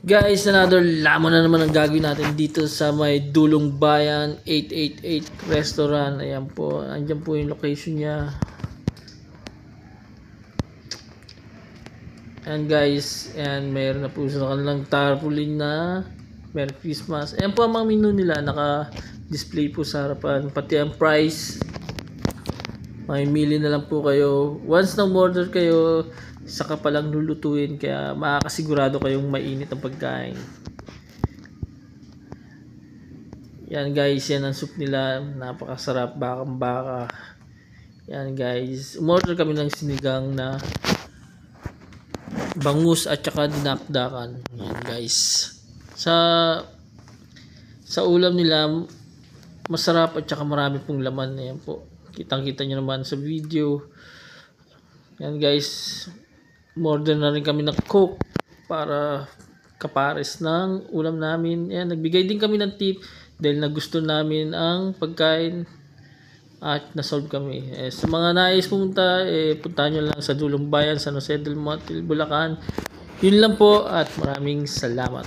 Guys, another lamon na naman ang gagawin natin dito sa may Dulong Bayan 888 Restaurant. Ayan po, andyan po yung location niya. And guys, and mayroon na po sa kanilang tarpaulin na Merry Christmas. Ayan po ang mga menu nila, naka-display po sa harapan, pati ang price. Mamimili na lang po kayo. Once na order kayo, saka palang lulutuin, kaya makakasigurado kayong mainit ang pagkain. Yan guys, yan ang soup nila, napakasarap, bakang baka. Yan guys, umorder kami ng sinigang na bangus at saka dinakdakan. Yan guys, sa ulam nila masarap at saka marami pong laman. Yan po, kitang kita nyo naman sa video. Yan guys, order na rin kami ng Coke para kapares ng ulam namin. Yan, nagbigay din kami ng tip dahil nagusto namin ang pagkain at nasolve kami. Sa mga nais pumunta, puntahan nyo lang sa Dulong Bayan, San Jose del Monte, Bulacan. Yun lang po at maraming salamat.